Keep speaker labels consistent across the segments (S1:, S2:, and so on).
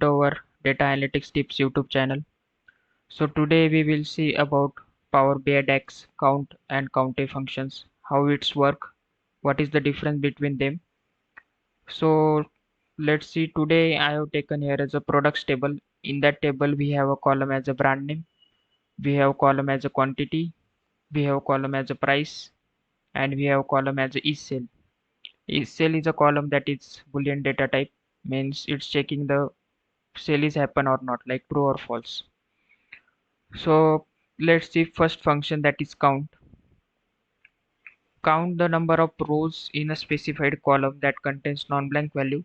S1: to our data analytics tips YouTube channel. So today we will see about Power BI DAX, count and COUNTA functions, how it's work, what is the difference between them. So let's see, today I have taken here as a products table. In that table we have a column as a brand name, we have a column as a quantity, we have a column as a price, and we have a column as a is sale. Is sale is a column that is boolean data type, means it's checking the sale is happen or not, like true or false. So let's see first function, that is count. Count the number of rows in a specified column that contains non-blank value,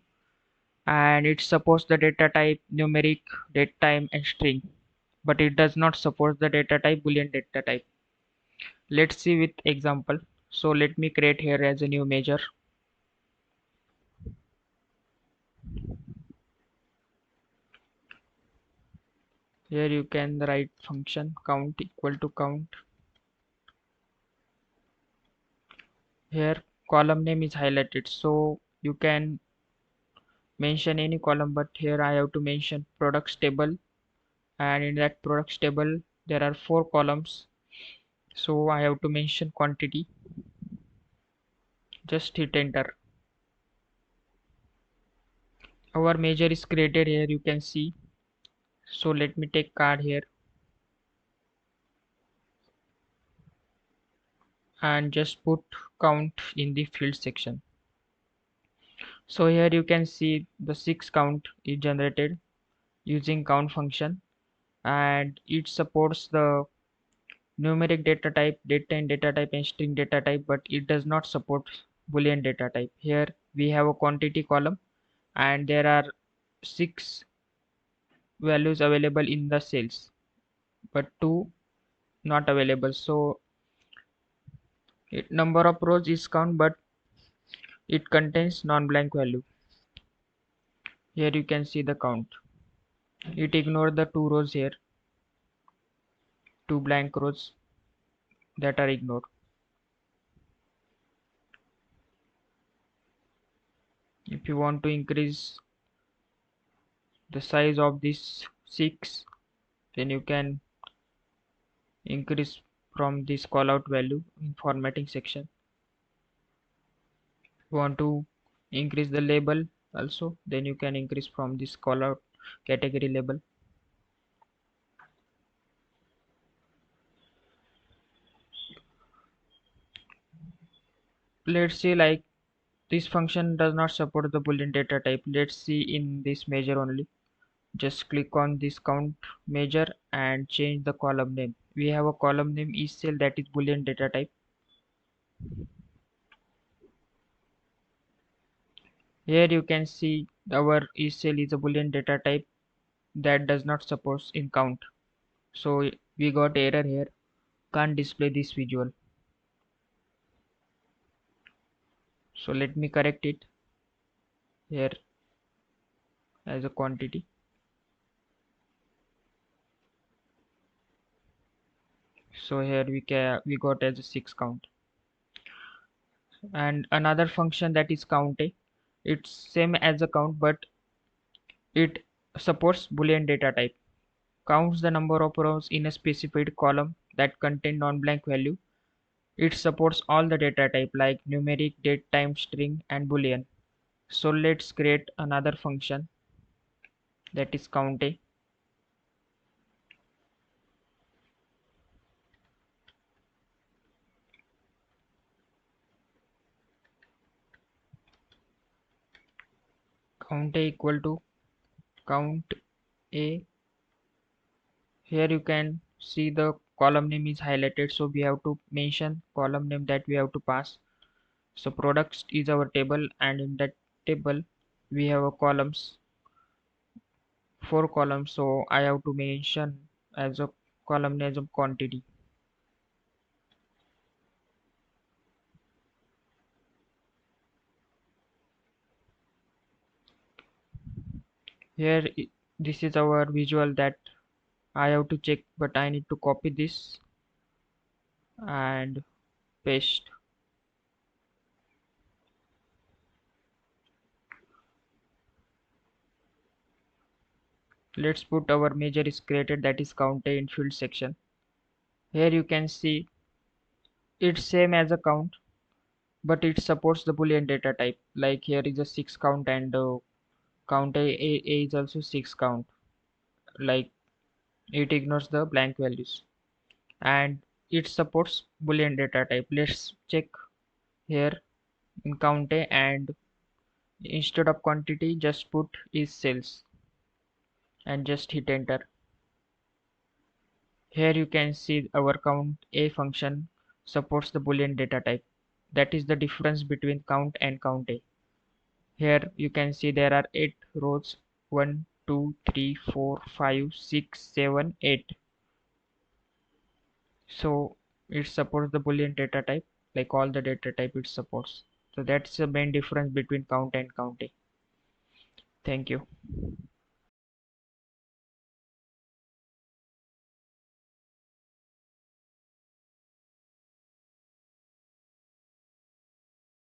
S1: and it supports the data type numeric, datetime, and string, but it does not support the data type boolean data type. Let's see with example. So let me create here as a new measure. Here you can write function count equal to count. Here column name is highlighted, so you can mention any column, but here I have to mention products table, and in that products table there are 4 columns, so I have to mention quantity. Just hit enter. Our measure is created here, you can see. So let me take card here and just put count in the field section. So here you can see the 6 count is generated using count function, and it supports the numeric data type, datetime data type, and string data type, but it does not support boolean data type. Here we have a quantity column, and there are 6 values available in the cells, but 2 not available. So number of rows is count, but it contains non-blank value. Here you can see the count. It ignored the 2 rows here, 2 blank rows that are ignored. If you want to increase the size of this 6, then you can increase from this callout value in formatting section. If you want to increase the label also, then you can increase from this callout category label. Let's see, like this function does not support the boolean data type. Let's see in this measure only. Just click on this count measure and change the column name. We have a column name is cell, that is boolean data type. Here you can see our is cell is a boolean data type that does not support in count. So we got error here, can't display this visual. So let me correct it here as a quantity. So here we got as a 6 count. And another function, that is COUNTA. It's same as a count, but it supports boolean data type. Counts the number of rows in a specified column that contain non-blank value. It supports all the data type like numeric, datetime, string, and boolean. So let's create another function, that is COUNTA. COUNTA equal to count a. Here you can see the column name is highlighted, so we have to mention column name that we have to pass. So products is our table, and in that table we have a columns, 4 columns, so I have to mention as a column name as a quantity. Here this is our visual that I have to check, but I need to copy this and paste. Let's put our measure is created, that is count a in field section. Here you can see it's same as a count, but it supports the boolean data type. Like here is a 6 count and count a is also 6 count. Like it ignores the blank values and it supports boolean data type. Let's check here in count a, and instead of quantity just put is sales and just hit enter. Here you can see our count a function supports the boolean data type. That is the difference between count and count a. Here you can see there are 8 rows, 1 2 3 4 5 6 7 8. So it supports the boolean data type, like all the data type it supports. So that's the main difference between count and count a. Thank you.